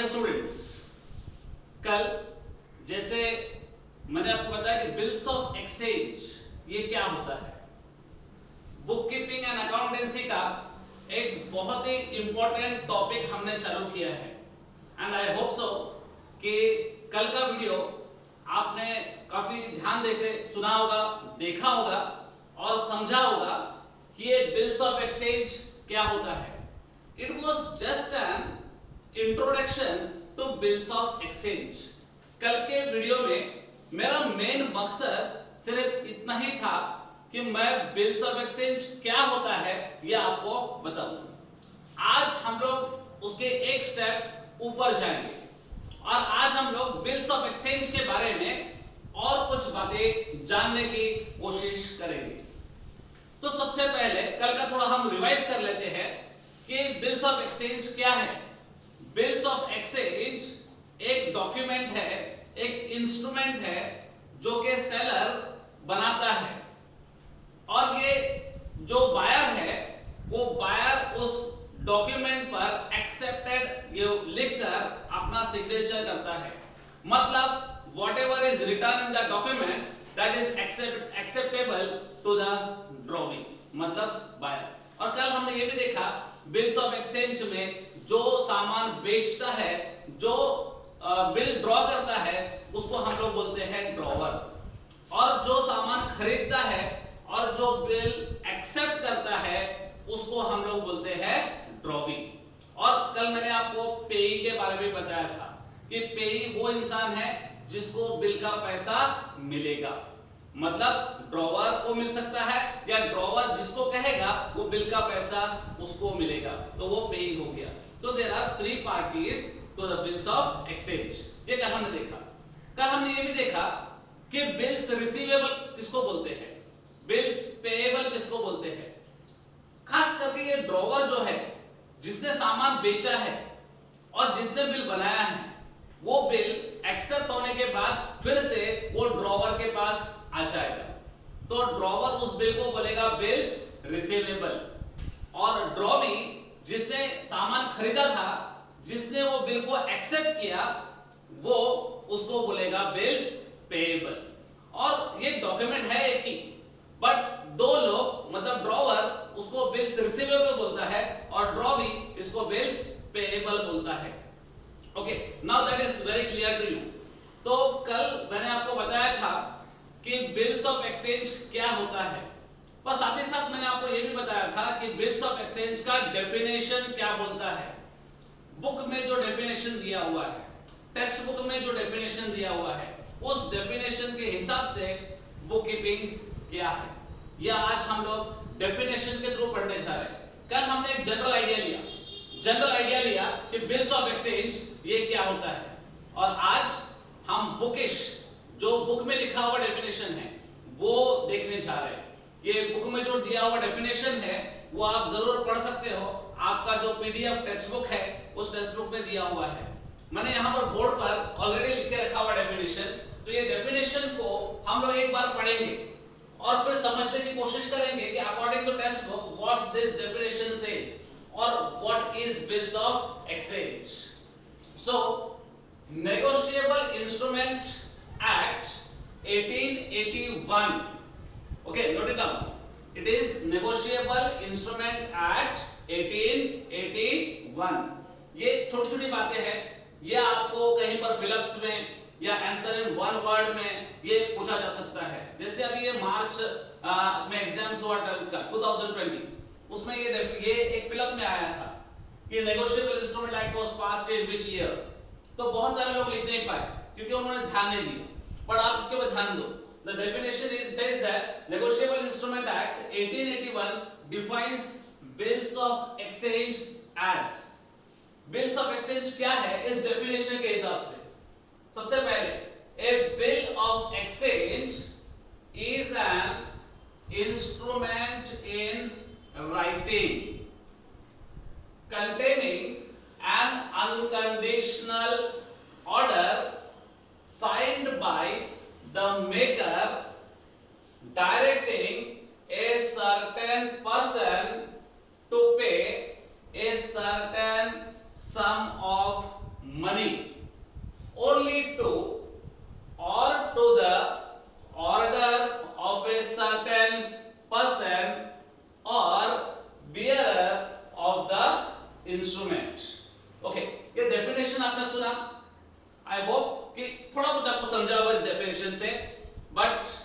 Students, कल जैसे मैंने आपको बताया कि बिल्स ऑफ एक्सचेंज ये क्या होता है, बुक कीपिंग एंड अकाउंटेंसी का एक बहुत ही इंपॉर्टेंट टॉपिक हमने चालू किया है। एंड आई होप सो कि कल का वीडियो आपने काफी ध्यान देकर सुना होगा, देखा होगा और समझा होगा कि ये बिल्स ऑफ एक्सचेंज क्या होता है। It was just an introduction to bills of exchange. कल के वीडियो में मेरा मेन मकसद सिर्फ इतना ही था कि मैं बिल्स ऑफ एक्सचेंज क्या होता है ये आपको बताऊं। आज हम लोग उसके एक स्टेप ऊपर जाएंगे और आज हम लोग बिल्स ऑफ एक्सचेंज के बारे में और कुछ बातें जानने की कोशिश करेंगे। तो सबसे पहले कल का थोड़ा हम रिवाइज कर लेते हैं कि बिल्स ऑफ एक्सचेंज क्या है। बिल्स ऑफ एक्सचेंज एक डॉक्यूमेंट है, एक इंस्ट्रूमेंट है जो कि सेलर बनाता है और ये जो बायर है वो बायर उस डॉक्यूमेंट पर एक्सेप्टेड ये लिखकर अपना सिग्नेचर करता है। मतलब whatever is written in the document that is acceptable to the drawing, मतलब बायर। और कल हमने ये भी देखा बिल्स ऑफ एक्सचेंज में जो सामान बेचता है, जो बिल ड्रॉ करता है उसको हम लोग बोलते हैं ड्रॉवर, और जो सामान खरीदता है और जो बिल एक्सेप्ट करता है उसको हम लोग बोलते हैं ड्रॉविंग। और कल मैंने आपको पेई के बारे में बताया था कि पेई वो इंसान है जिसको बिल का पैसा मिलेगा, मतलब ड्रॉवर को मिल सकता है या ड्रॉवर जिसको कहेगा वो बिल का पैसा उसको मिलेगा, तो वो पेई हो गया। तो there are three parties to the bills of exchange. ये कल हमने देखा। कल हमने ये भी देखा कि बिल्स रिसीवेबल किसको बोलते हैं, बिल्स पेएबल किसको बोलते हैं। खास करके ये ड्रॉवर जो है जिसने सामान बेचा है और जिसने बिल बनाया है, वो बिल एक्सेप्ट होने के बाद फिर से वो ड्रॉवर के पास आ जाएगा, तो ड्रॉवर उस बिल को बोलेगा बिल्स रिसीवेबल। और ड्रॉवी जिसने सामान खरीदा था, जिसने वो बिल को एक्सेप्ट किया, वो उसको बोलेगा बिल्स पेएबल। और ये डॉक्यूमेंट है एक ही, बट दो लोग, मतलब ड्रॉवर उसको बिल्स रिसीवेबल बोलता है और ड्रॉवी इसको बिल्स पेएबल बोलता है। Okay, now that is very clear to you. तो कल मैंने आपको बताया था कि बिल्स ऑफ एक्सचेंज क्या होता है, पर साथ ही साथ मैंने आपको यह भी बताया था कि बिल्स ऑफ एक्सचेंज का डेफिनेशन क्या बोलता है। बुक में जो डेफिनेशन दिया हुआ है, टेक्स्ट बुक में जो डेफिनेशन दिया हुआ है, उस डेफिनेशन के हिसाब से बुक कीपिंग क्या है, या आज हम लोग डेफिनेशन के थ्रू पढ़ने जा रहे हैं। कल हमने एक जनरल आइडिया लिया कि बिल्स ऑफ एक्सचेंज ये क्या होता है, और आज हम बुकिश जो बुक में लिखा हुआ डेफिनेशन है वो देखने जा रहे हैं। ये बुक में जो दिया हुआ डेफिनेशन है वो आप जरूर पढ़ सकते हो। आपका जो पीडीएफ टेक्स्ट बुक है उस टेक्स्ट बुक में दिया हुआ है। मैंने यहाँ पर बोर्ड पर ऑलरेडी लिख के रखा हुआ डेफिनेशन, तो ये डेफिनेशन को हम लोग एक बार पढ़ेंगे और फिर समझने की कोशिश करेंगे कि according to textbook what this definition says और what is bills of exchange. So negotiable instrument act 1881, okay, note it down. It is negotiable instrument act 1881। ये छोटी छोटी बातें हैं, ये आपको कहीं पर फिलअप्स में या आंसर इन वन वर्ड में ये पूछा जा सकता है। जैसे अभी ये मार्च में एग्जाम्स हुआ 12th का 2020, उसमें ये एक फिलअप में आया था कि negotiable instrument act was passed in which year. तो बहुत सारे लोग लिख नहीं पाए क्योंकि उन्होंने ध्यान नहीं दिया, पर आप इसके ऊपर ध्यान दो। The definition says that Negotiable Instrument Act 1881 defines bills of exchange as। Bills of exchange क्या है इस डेफिनेशन के हिसाब से। सबसे पहले a bill of exchange is an instrument in writing containing an unconditional order signed by the maker directing a certain person to pay a certain sum of money only to or to the order of a certain person or bearer of the instrument. Okay, ये definition आपने सुना, I hope कि थोड़ा बहुत आपको समझा होगा इस डेफिनेशन से, बट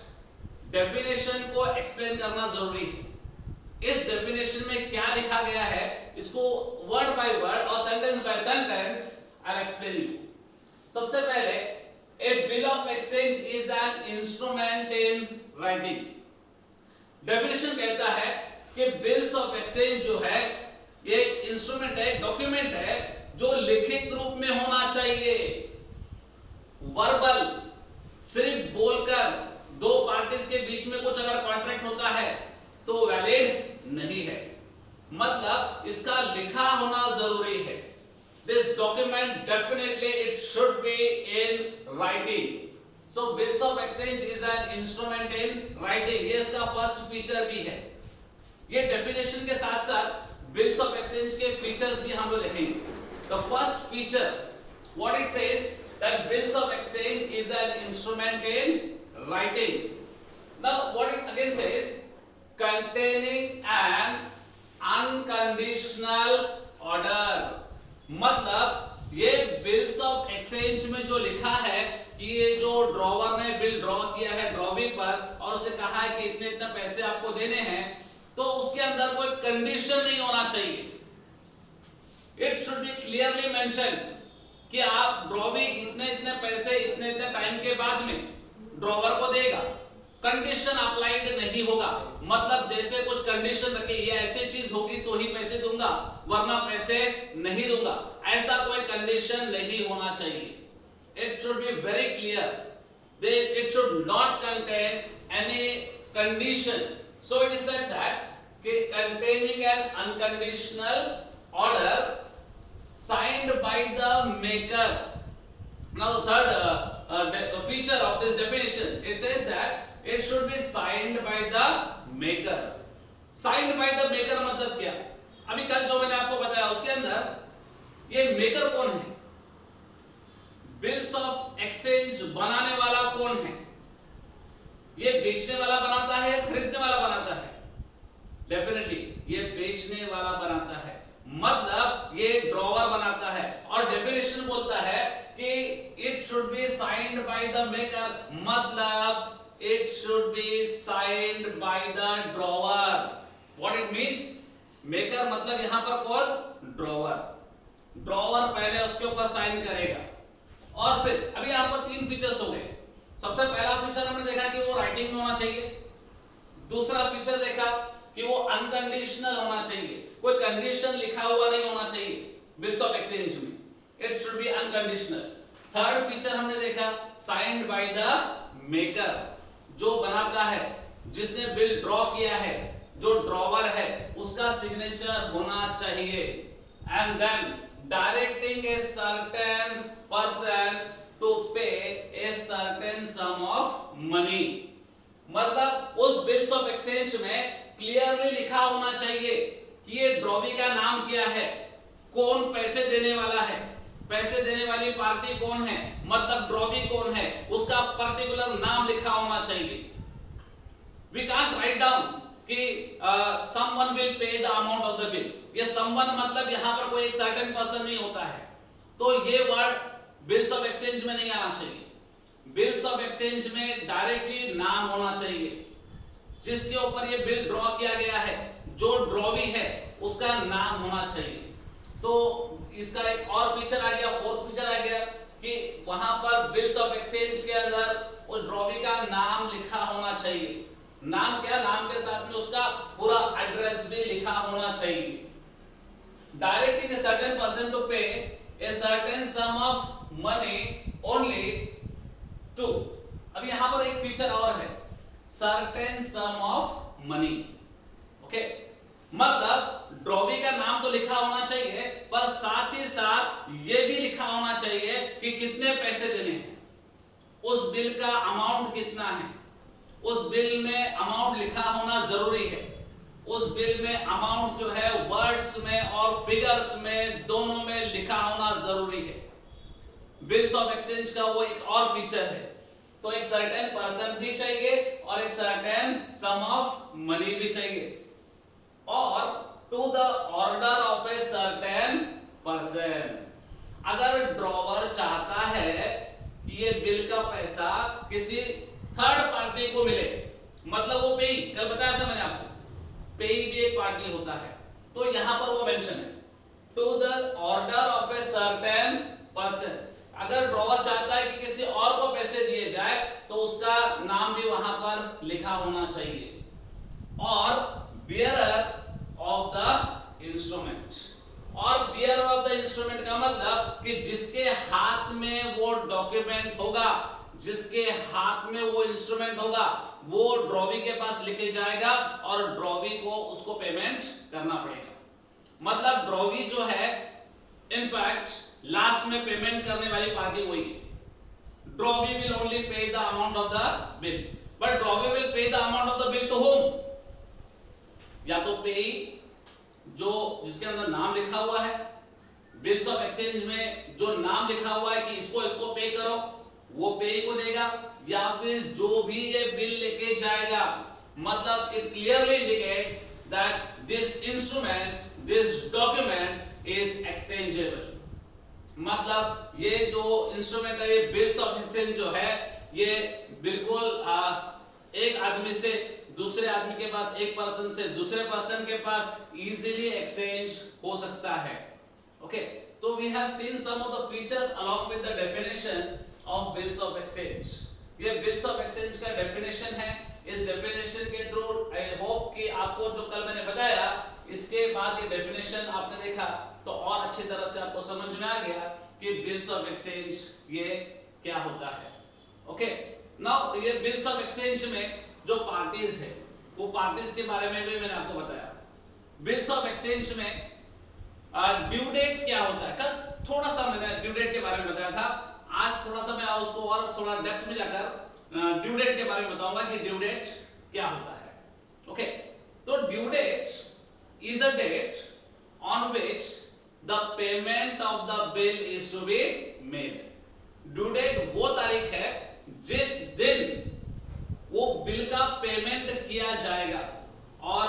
डेफिनेशन को एक्सप्लेन करना जरूरी है। इस डेफिनेशन में क्या लिखा गया है इसको वर्ड बाय वर्ड और sentence by sentence I explain you. सबसे पहले, a bill of exchange is an instrument in writing. Definition कहता है कि बिल्स ऑफ एक्सचेंज जो है ये इंस्ट्रूमेंट है, डॉक्यूमेंट है जो लिखित रूप में होना चाहिए। वर्बल, सिर्फ बोलकर दो पार्टीज के बीच में कुछ अगर कॉन्ट्रैक्ट होता है तो वैलिड नहीं है, मतलब इसका लिखा होना जरूरी है। This document definitely it should be in writing. So bills of exchange is an instrument in writing, ये इसका फर्स्ट फीचर भी है। ये डेफिनेशन के साथ साथ बिल्स ऑफ एक्सचेंज के फीचर्स भी हम लोग देखेंगे। The first feature what it says that bills of exchange is an instrument in writing. Now what it again says, containing an unconditional order, मतलब ये बिल्स ऑफ एक्सचेंज में जो लिखा है कि ये जो ड्रॉवर ने बिल ड्रॉ किया है ड्रॉवी पर और उसे कहा है कि इतने इतने पैसे आपको देने हैं, तो उसके अंदर कोई कंडीशन नहीं होना चाहिए। It should be clearly mention कि आप ड्रॉवी इतने इतने पैसे इतने इतने टाइम के बाद में ड्रॉवर को देगा। कंडीशन अप्लाइड नहीं होगा, मतलब जैसे कुछ कंडीशन रखे ये ऐसी चीज होगी तो ही पैसे दूंगा वरना पैसे नहीं दूंगा, ऐसा कोई कंडीशन नहीं होना चाहिए। It should be very clear, it should not contain any condition. So it is said that containing an unconditional order signed by the maker. Now the third feature of this definition, it says that it should be signed by the maker. Signed by the maker मतलब क्या? अभी कल जो मैंने आपको बताया उसके अंदर ये मेकर कौन है, बिल्स ऑफ एक्सचेंज बनाने वाला कौन है, ये बेचने वाला बनाता है या खरीदने वाला बनाता है? डेफिनेटली ये बेचने वाला बनाता है, मतलब ये ड्रॉवर बनाता है। और डेफिनेशन बोलता है कि it should be signed by the maker, मतलब it should be signed by the drawer. What it means, maker मतलब यहां पर कौन? ड्रॉवर। ड्रॉवर पहले उसके ऊपर साइन करेगा और फिर अभी यहां पर तीन फीचर्स हो गए। सबसे पहला फीचर हमने देखा कि वो राइटिंग में होना चाहिए, दूसरा फीचर देखा कि वो अनकंडीशनल होना चाहिए, कोई कंडीशन लिखा हुआ नहीं होना चाहिए बिल्स ऑफ एक्सचेंज में, it should B unconditional. Third feature हमने देखा साइंड बाय द मेकर, जो बनाता है, जिसने बिल ड्रॉ किया है, जो ड्रॉवर है उसका सिग्नेचर होना चाहिए। And then directing a certain person to pay a certain sum of money, मतलब उस बिल्स ऑफ एक्सचेंज में क्लियरली लिखा होना चाहिए कि ये ड्रॉवी का नाम क्या है, कौन पैसे देने वाला है, पैसे देने वाली पार्टी कौन है, मतलब ड्रॉवी कौन है, उसका पर्टिकुलर नाम लिखा होना चाहिए। वी कांट राइट डाउन कि someone will pay the amount of the bill, ये someone मतलब यहाँ पर कोई एक सर्टेन पर्सन नहीं होता है, तो ये वर्ड बिल्स ऑफ एक्सचेंज में नहीं आना चाहिए। बिल्स ऑफ एक्सचेंज में डायरेक्टली नाम होना चाहिए, जिसके ऊपर ये बिल ड्रॉ किया गया है, जो ड्रॉवी है उसका नाम होना चाहिए। तो इसका एक और फीचर आ गया, फोर्थ फीचर आ गया कि वहां पर बिल्स ऑफ एक्सचेंज के अंदर उस ड्रॉवी का नाम लिखा होना चाहिए। नाम क्या? नाम के साथ में उसका पूरा एड्रेस भी लिखा होना चाहिए। Directing a certain person to pay a certain sum of money only to, अब यहां पर एक फीचर और है, certain sum of money. Okay, मतलब ड्रॉवी का नाम तो लिखा होना चाहिए, पर साथ ही साथ ये भी लिखा होना चाहिए कि कितने पैसे देने हैं, उस बिल का अमाउंट कितना है, उस बिल में अमाउंट लिखा होना जरूरी है। उस बिल में अमाउंट जो है वर्ड्स में और फिगर्स में दोनों में लिखा होना जरूरी है। बिल्स ऑफ एक्सचेंज का वो एक और फीचर है। तो एक सर्टेन पर्सन भी चाहिए और एक सर्टेन सम ऑफ मनी भी चाहिए, और to the order of a certain person. अगर ड्रॉवर चाहता है कि ये बिल का पैसा किसी थर्ड पार्टी को मिले, मतलब वो पेई, कल बताया था मैंने आपको, पेई भी एक पार्टी होता है, तो यहां पर वो मेंशन है to the order of a certain person. अगर ड्रॉवर चाहता है कि किसी और को पैसे दिए जाए तो उसका नाम भी वहां पर लिखा होना चाहिए, और बियरर ऑफ द इंस्ट्रूमेंट। और बियरर ऑफ द इंस्ट्रूमेंट का मतलब कि जिसके हाथ में वो डॉक्यूमेंट होगा, जिसके हाथ में वो इंस्ट्रूमेंट होगा, वो ड्रॉवी के पास लेके जाएगा और ड्रॉवी को उसको पेमेंट करना पड़ेगा। मतलब ड्रॉवी जो है इनफैक्ट लास्ट में पेमेंट करने वाली पार्टी वही है। Drawee will only pay the amount of the bill, but drawee will pay the amount of the bill to whom? या तो पेई जो जिसके अंदर नाम लिखा हुआ है, बिल्स ऑफ एक्सचेंज में जो नाम लिखा हुआ है कि इसको पे करो, वो पेई को देगा, या फिर जो भी ये बिल लेके जाएगा। मतलब it clearly indicates that this instrument, this document is exchangeable. मतलब ये जो इंस्ट्रूमेंट है, ये बिल्स ऑफ एक्सचेंज जो है, ये बिल्कुल एक आदमी से दूसरे आदमी के पास, एक पर्सन से दूसरे पर्सन के पास इजीली एक्सचेंज हो सकता है। ओके, तो we have seen some of the features along with the definition of bills of exchange. ये बिल्स ऑफ एक्सचेंज का डेफिनेशन है। इस डेफिनेशन के थ्रू आई होप कि आपको जो कल मैंने बताया, इसके बाद ये डेफिनेशन आपने देखा तो और अच्छी तरह से आपको समझ में आ गया कि बिल्स ऑफ एक्सचेंज ये क्या होता है। ओके, नाउ ये बिल्स ऑफ एक्सचेंज में जो पार्टीज है, वो पार्टीज के बारे में भी मैंने आपको बताया। बिल्स ऑफ एक्सचेंज में ड्यू डेट क्या होता है, कल थोड़ा सा मैंने ड्यू डेट के बारे में बताया था। आज थोड़ा सा मैं उसको और थोड़ा डेप्थ में जाकर ड्यू डेट के बारे में बताऊंगा कि ड्यू डेट क्या होता है। ओके, तो due date is a date on which the payment of the bill is to be made. Due date वो तारीख है जिस दिन वो बिल का पेमेंट किया जाएगा। और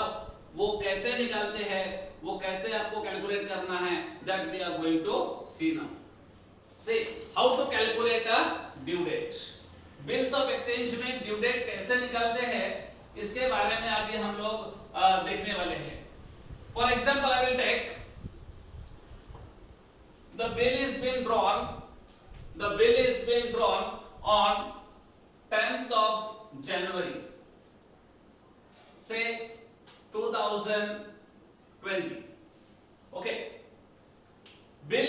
वो कैसे निकालते हैं, वो कैसे आपको कैलकुलेट करना है, that we are going to see now. See how to calculate a due date. Bills of exchange में ड्यू डेट कैसे निकालते हैं, इसके बारे में अभी हम लोग देखने वाले हैं। For example, I will take the bill is been drawn. The bill is been drawn on 10th of January, say 2020. Okay, bill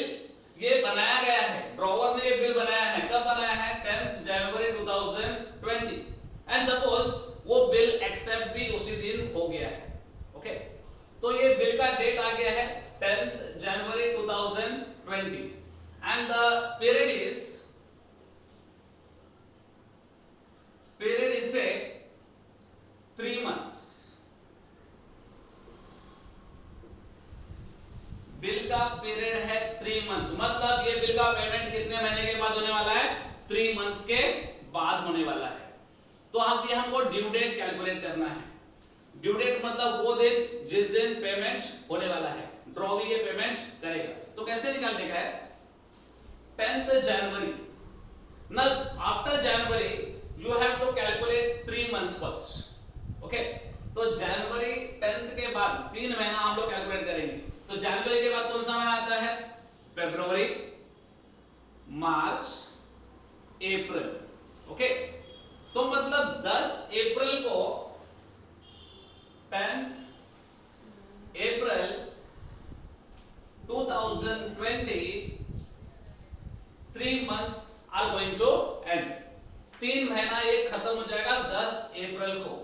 ये बनाया गया है, ड्रॉवर ने ये बिल बनाया है। कब बनाया है? 10th January 2020। एंड सपोज वो बिल एक्सेप्ट भी उसी दिन हो गया है। ओके, तो ये बिल का डेट आ गया है 10th January 2020 and the period is से 3 months। बिल का पीरियड है 3 months, मतलब ये बिल का पेमेंट कितने महीने के बाद होने वाला है? 3 months के बाद होने वाला है। तो अब ये हमको ड्यू डेट कैलकुलेट करना है। ड्यू डेट मतलब वो दिन जिस दिन पेमेंट होने वाला है, ड्रॉवी ये पेमेंट करेगा। तो कैसे निकालने का है? 10th January. Now after January you have to calculate 3 months first। Okay, तो जनवरी 10th के बाद 3 महीना हम लोग कैलकुलेट करेंगे। तो जनवरी के बाद कौन सा महीना आता है? फरवरी, मार्च, अप्रैल। ओके, तो मतलब 10 अप्रैल को 10th April 2020 3 months are going to end। 3 महीना ये खत्म हो जाएगा 10 अप्रैल को।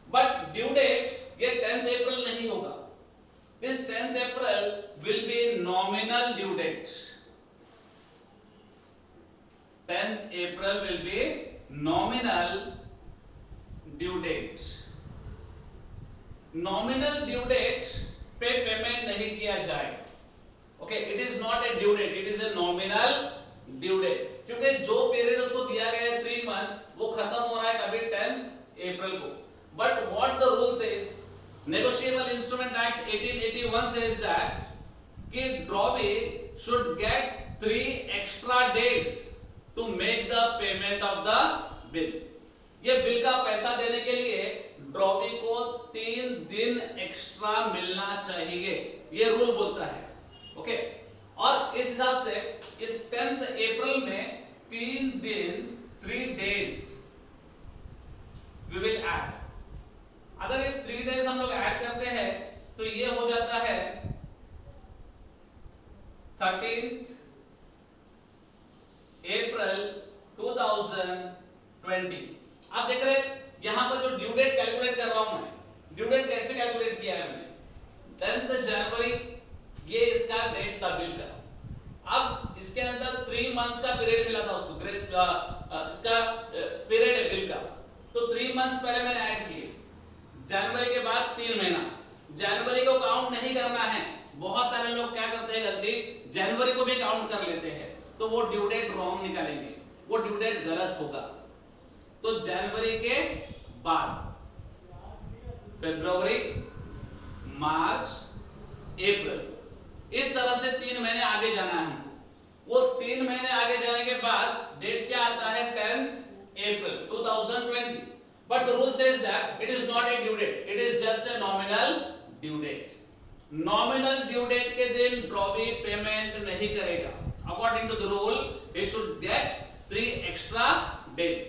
बट ड्यू डेट ये 10th अप्रैल नहीं होगा। This 10th April will be nominal due date। 10th April will be nominal due date। Nominal due date पे पेमेंट नहीं किया जाएगा। Okay, it is not a due date, it is a nominal due due date, क्योंकि जो period उसको दिया गया है 3 मंथ्स वो खत्म हो रहा है कभी 10th अप्रैल को। But what the rule says, negotiable instrument act 1881 says that कि drawee should get 3 extra days to make the payment of the bill. ये बिल का पैसा देने के लिए ड्रॉवी को 3 दिन एक्स्ट्रा मिलना चाहिए, ये रूल बोलता है। ओके, और इस हिसाब से इस 10th अप्रैल में 3 दिन 3 डेज वी विल ऐड। अगर ये 3 डेज हम लोग ऐड करते हैं तो ये हो जाता है 13th अप्रैल 2020। आप देख रहे हैं यहां पर जो ड्यू डेट कैलकुलेट कर रहा हूं मैं, ड्यू डेट कैसे कैलकुलेट किया है मैंने, 10th जनवरी ये इसका डेट था बिल का। अब इसके अंदर 3 मंथ्स का पीरियड मिला था उसको, ग्रेस का इसका पीरियड है बिल का, तो 3 मंथ्स पहले मैंने ऐड किए। जनवरी के बाद 3 महीना, जनवरी को काउंट नहीं करना है। बहुत सारे लोग क्या करते हैं गलती, जनवरी को भी काउंट कर लेते हैं, तो वो ड्यू डेट रॉन्ग निकालेंगे, वो ड्यू डेट गलत होगा। तो जनवरी के बाद फरवरी, मार्च, अप्रैल, इस तरह से 3 महीने आगे जाना है हमको। वो 3 महीने आगे जाने के बाद डेट क्या आता है 10th April 2020। But the rule says that it is not a due date, it is just a nominal due date. Nominal due date के दिन ड्रॉवी पेमेंट नहीं करेगा। According to the rule, he should get 3 extra days.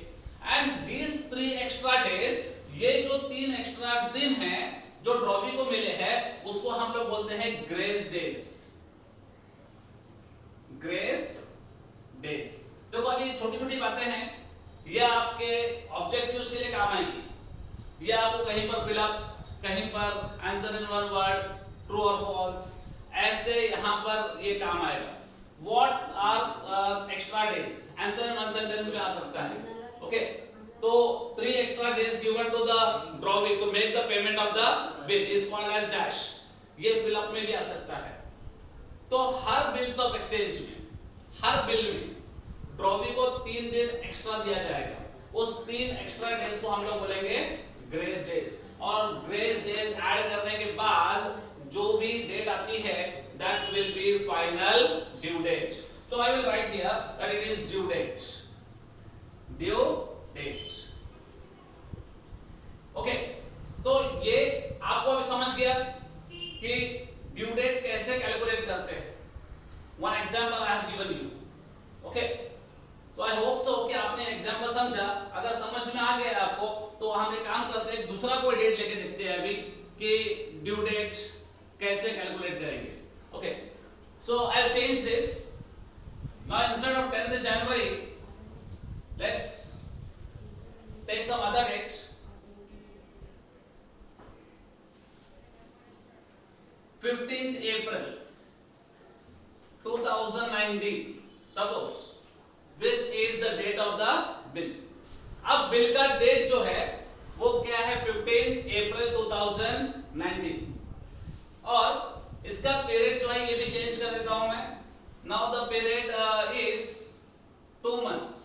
And these 3 extra days, ये जो 3 extra दिन हैं जो drawee को मिले हैं उसको हम लोग बोलते हैं ग्रेस डेज। Grace days. देखो अभी छोटी छोटी बातें हैं, ये आपके ऑब्जेक्टिव्स के लिए काम आएंगी। ये आपको कहीं पर फिलअप्स, कहीं पर answer in one word, true और फॉल्स, ऐसे यहाँ पर ये काम आएगा। What are extra days, answer in one sentence में आ सकता है। ओके, तो 3 extra days given to the drawee to make the payment of the bill is called as dash। ये फिलअप में भी आ सकता है। तो हर बिल्स ऑफ एक्सचेंज में, हर बिल में ड्रॉवी को 3 दिन एक्स्ट्रा दिया जाएगा। उस 3 एक्स्ट्रा डेज को हम लोग बोलेंगे ग्रेस डेज। और ग्रेस डेज ऐड करने के बाद जो भी डेट आती है that will be final due date। So I will write here that it is due date, due date। Okay, तो ये आपको अभी समझ गया कि ड्यू डेट कैसे कैलकुलेट करते हैं। One example I have given you. Okay, तो आई होप सो कि आपने एग्जांपल समझा। अगर समझ में आ गया आपको तो हम एक काम करते हैं, दूसरा कोई डेट लेके देखते हैं अभी कि ड्यू डेट कैसे कैलकुलेट करेंगे। Okay, so I will change this now. Instead of 10th January, let's take some other date। 15th April 2019, suppose this is the date of the bill। अब बिल का date जो है वो क्या है 15th April 2019, और इसका पीरियड जो है ये भी चेंज कर देता हूं मैं। Now the period is 2 months।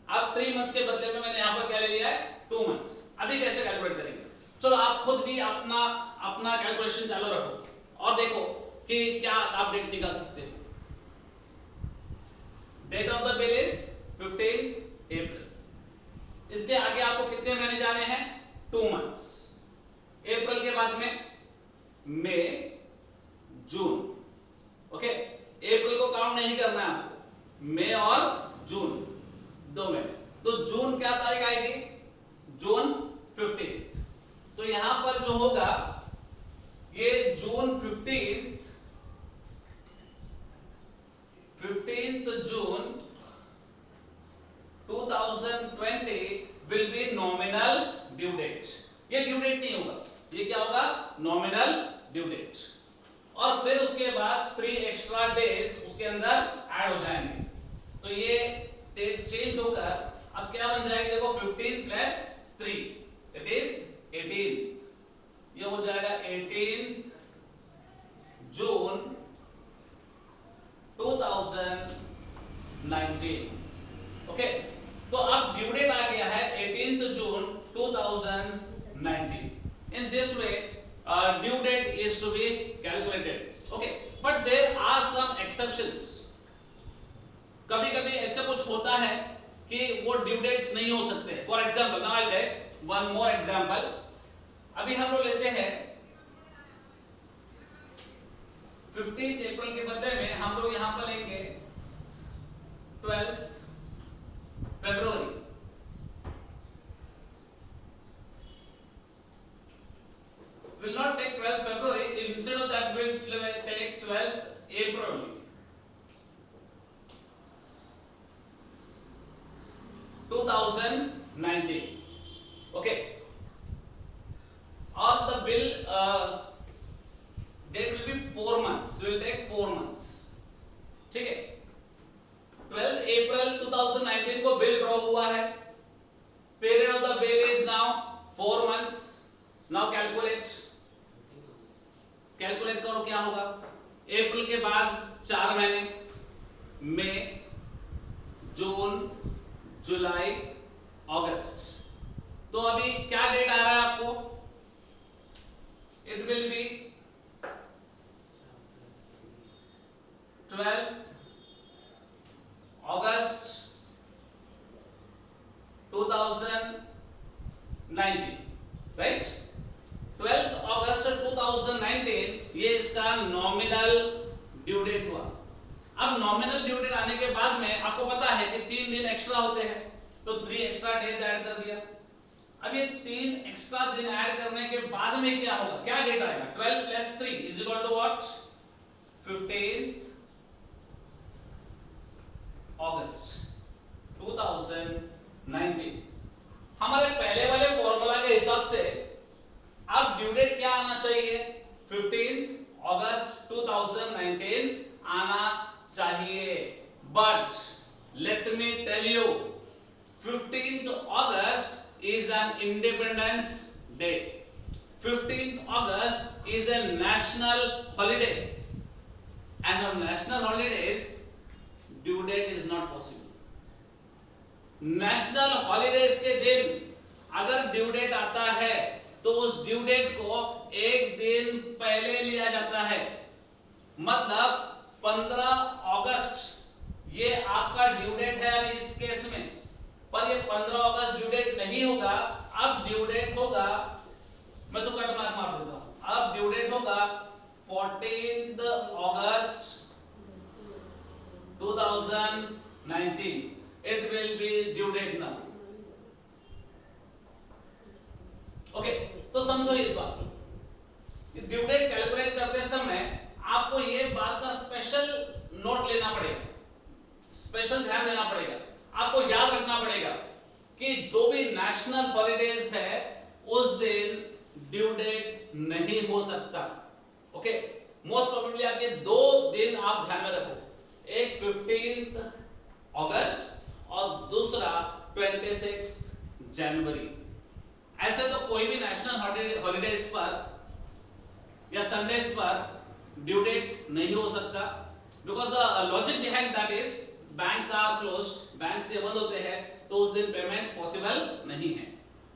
अब 3 मंथ्स के बदले में मैंने यहाँ पर क्या ले लिया है 2 मंथ्स। अभी कैसे कैलकुलेट करेंगे, चलो आप खुद भी अपना कैलकुलेशन चालू रखो और देखो कि क्या आप डेट निकाल सकते हो। Date of the bill is 15th April. इसके आगे आपको कितने महीने जाने हैं 2 मंथ्स। अप्रैल के बाद में मई, जून। ओके, अप्रैल को काउंट नहीं करना है आपको, मई और जून 2 महीने। तो जून क्या तारीख आएगी, जून 15th। तो यहां पर जो होगा ये जून 15th June 2020 will be nominal due date। ये ड्यू डेट नहीं होगा, ये क्या होगा नॉमिनल ड्यू डेट। और फिर उसके बाद 3 एक्स्ट्रा डेज उसके अंदर ऐड हो जाएंगे, तो ये डेट चेंज होकर अब क्या बन जाएगी, देखो 15 प्लस 3 इट इज 18। ये हो जाएगा 18 जून 2020। 2019। ओके, तो अब ड्यू डेट आ गया है 18 जून 2019। In this way due date is to be calculated. Okay, but there are some exceptions. कभी कभी ऐसा कुछ होता है कि वो ड्यू डेट्स नहीं हो सकते। For example, now I take one more example. अभी हम लोग लेते हैं 15 अप्रैल के बदले में हम लोग यहां पर लेंगे 12 फरवरी। Will not take 12 February, instead of that we'll take 12th April. 2019. Okay, or the bill date will be 4 months. We'll take 4 months. ठीक है, 12 April 2019 को बिल ड्रॉ हुआ है। Period of the bill is now 4 months. Now calculate करो क्या होगा। अप्रैल के बाद 4 महीने, मई, जून, जुलाई, अगस्त। तो अभी क्या डेट आ रहा है आपको? It will be 12 August 2019, right. 12 अगस्त 2019 ये इसका नॉमिनल ड्यू डेट हुआ। अब नॉमिनल ड्यू डेट आने के बाद में आपको पता है कि 3 दिन एक्स्ट्रा होते हैं, तो 3 एक्स्ट्रा डेज ऐड कर दिया। अब ये 3 एक्स्ट्रा दिन ऐड करने के बाद में क्या होगा, क्या डेट आएगा? 12 + 3 इज इक्वल टू व्हाट? 15 अगस्त 2019। हमारे पहले वाले फॉर्मूला के हिसाब से अब ड्यू डेट क्या आना चाहिए? 15 अगस्त 2019 आना चाहिए। But let me tell you, 15th August is an Independence Day. 15th August is a national holiday, and on national holidays due date is not possible. National holidays के दिन अगर ड्यू डेट आता है तो उस ड्यू डेट को एक दिन पहले लिया जाता है। मतलब 15 अगस्त ये आपका ड्यू डेट है अभी इस केस में, पर ये 15 अगस्त ड्यू डेट नहीं होगा। अब ड्यू डेट होगा, मैं इसको कट मार्क मार देता हूं, अब ड्यू डेट होगा 14th August 2019। It will be due date now. Okay, तो समझो इस बात को, ड्यू डेट कैलकुलेट करते समय आपको ये बात का स्पेशल नोट लेना पड़ेगा, स्पेशल ध्यान देना पड़ेगा। आपको याद रखना पड़ेगा कि जो भी नेशनल हॉलीडेज है उस दिन ड्यू डेट नहीं हो सकता। ओके, मोस्ट प्रोबेबली आप ये 2 दिन आप ध्यान में रखो, एक 15 अगस्त और दूसरा 26 जनवरी। ऐसे तो कोई भी नेशनल हॉलीडेज पर या संडेज पर ड्यू डेट नहीं हो सकता, because the logic behind that is banks are closed, bank से बंद होते हैं, तो उस दिन पेमेंट पॉसिबल नहीं है।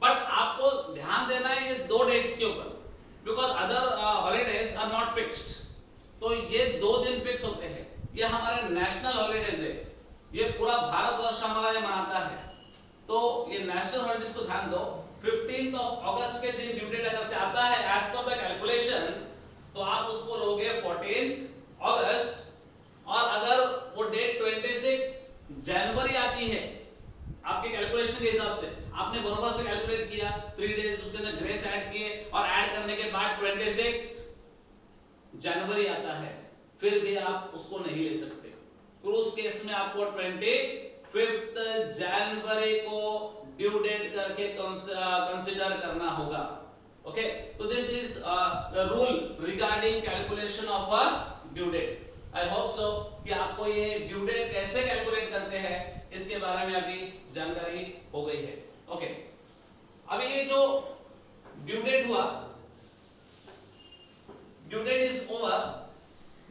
बट आपको ध्यान देना है ये 2 डेट्स के ऊपर, because other holidays are not fixed. तो ये 2 दिन फिक्स होते हैं, ये हमारे नेशनल हॉलीडेज है, ये पूरा भारतवर्ष हमारा ये मनाता है। तो ये नेशनल हॉलीडेज को ध्यान दो। 15th अगस्त के दिन ड्यू डेट अगर से आता है एज पर द कैलकुलेशन, तो आप उसको लोगे 14th अगस्त, और अगर वो डेट 26 जनवरी आती है आपके कैलकुलेशन के हिसाब से, आपने बराबर से कैलकुलेट किया, 3 डेज उसके अंदर ग्रेस ऐड किए और ऐड करने के बाद 26 जनवरी आता है, फिर भी आप उसको नहीं ले सकते। फिर उस केस में आपको 25 जनवरी को ड्यू डेट करके कंसीडर करना होगा। ओके, तो this is the rule regarding calculation of a due date. I hope so कि आपको ये ड्यू डेट कैसे कैलकुलेट करते हैं इसके बारे में अभी जानकारी हो गई है। ओके, अभी ये जो ड्यू डेट हुआ, due date is over.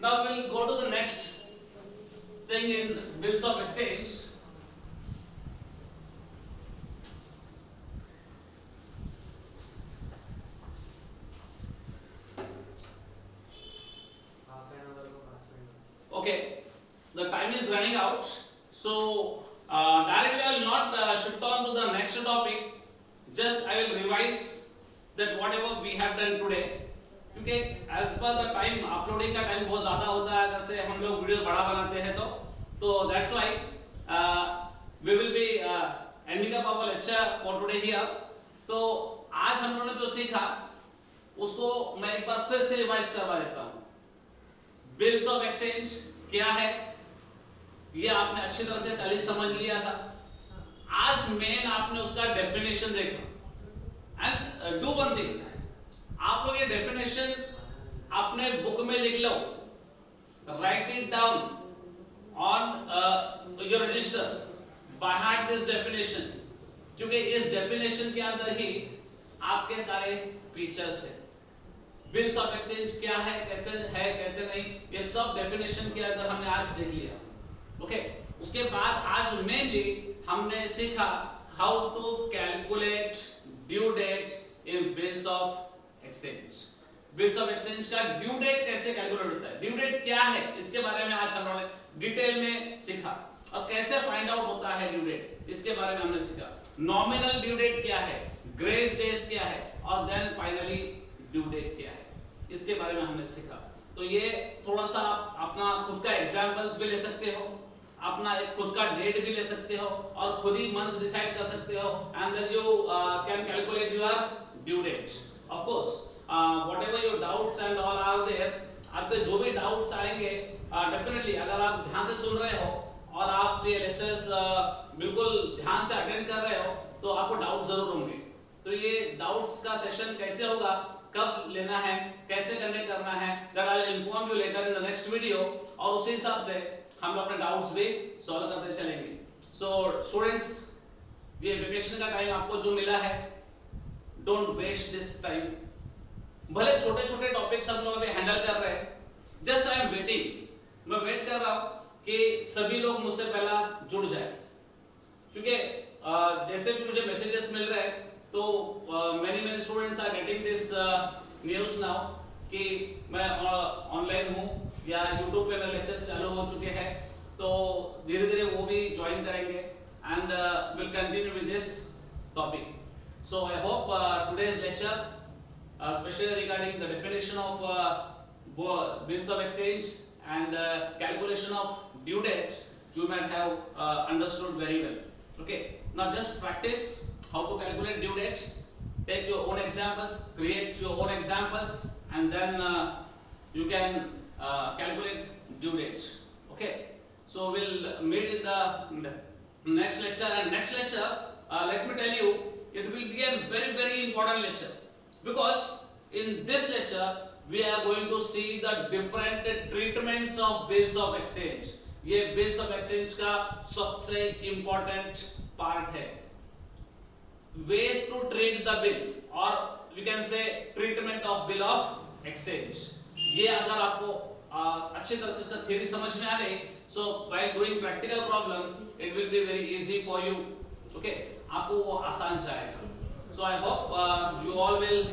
Now we will go to the next thing in bills of exchange. Okay, the time is running out, so directly I will not shift on to the next topic. Just I will revise that whatever we have done today, क्योंकि as per the time uploading का time बहुत ज़्यादा होता है, अगर से हम लोग वीडियो बड़ा बनाते हैं तो that's why we will be ending up our lecture for today here. तो आज हम लोगों ने जो सीखा उसको मैं एक बार फिर से रिवाइज करवा देता हूँ. बिल्स ऑफ एक्सचेंज क्या है ये आपने अच्छी तरह से कल ही समझ लिया था. आज मेन आपने उसका डेफिनेशन देखा. एंड डू वन थिंग, आप लोग ये डेफिनेशन अपने बुक में लिख लो, write it down on your register by heart this definition, क्योंकि इस डेफिनेशन के अंदर ही आपके सारे फीचर्स है. बिल्स ऑफ एक्सचेंज क्या है कैसे नहीं, ये सब डेफिनेशन के अंदर हमने आज देख लिया. ओके, उसके बाद आज मेनली हमने सीखा how to calculate due date in bills of exchange. Bills of exchange का ड्यू डेट कैसे कैलकुलेट होता है, ड्यू डेट क्या है, इसके बारे में आज हम लोगों ने डिटेल में सीखा. और कैसे फाइंड आउट होता है ड्यू डेट, इसके बारे में हमने सीखा. नॉमिनल ड्यू डेट क्या है, ग्रेस डेज क्या है, और देन फाइनली ड्यू डेट क्या है, इसके बारे में हमने सीखा. तो ये थोड़ा सा आप अपना खुद का एग्जांपल्स भी ले सकते हो, अपना एक खुद का डेट भी ले सकते हो और खुद ही मंथ्स डिसाइड कर सकते हो, and then you can calculate your due date. Of course whatever your doubts and all are there, आपके जो भी डाउट्स आएंगे डेफिनेटली अगर आप ध्यान से सुन रहे हो और आप ये लेक्चर्स बिल्कुल ध्यान से अटेंड कर रहे हो तो आपको डाउट्स जरूर होंगे. तो ये डाउट्स का सेशन कैसे होगा, कब लेना है, कैसे करना है, that I will inform you later in the next video, और उसी हिसाब से हम अपने डाउट्स भी सॉल्व करते चलेंगे. सो स्टूडेंट्स, ये वेकेशन का टाइम आपको जो मिला है, डोंट वेस्ट दिस टाइम. भले छोटे छोटे टॉपिक्स हम लोग अभी हैंडल कर रहे हैं, जस्ट आई एम वेटिंग, मैं वेट कर रहा हूँ कि सभी लोग मुझसे पहला जुड़ जाए, क्योंकि जैसे भी मुझे मैसेजेस मिल रहे हैं तो many students are getting this news now कि मैं ऑनलाइन हूँ या YouTube पे मेरे लेक्चर्स चालू हो चुके हैं, तो धीरे धीरे वो भी ज्वाइन करेंगे and will continue with this topic. So I hope today's lecture especially regarding the definition of bills of exchange and calculation of due date you might have understood very well. Okay, now just practice how to calculate due date. Take your own examples, create your own examples, and then you can calculate due date. Okay, so we'll meet in the next lecture. And next lecture, let me tell you, it will be a very important lecture, because in this lecture we are going to see the different treatments of bills of exchange. ये bills of exchange का सबसे important part है. ways to treat the bill, or we can say treatment of bill of exchange. ये अगर आपको अच्छी तरह से इसका theory समझ में आ गई, so while doing practical problems it will be very easy for you. Okay, आपको वो आसान जाएगा. So I hope you all will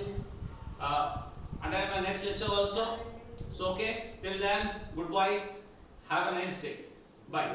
attend my next lecture also. So okay, till then, goodbye, have a nice day, bye.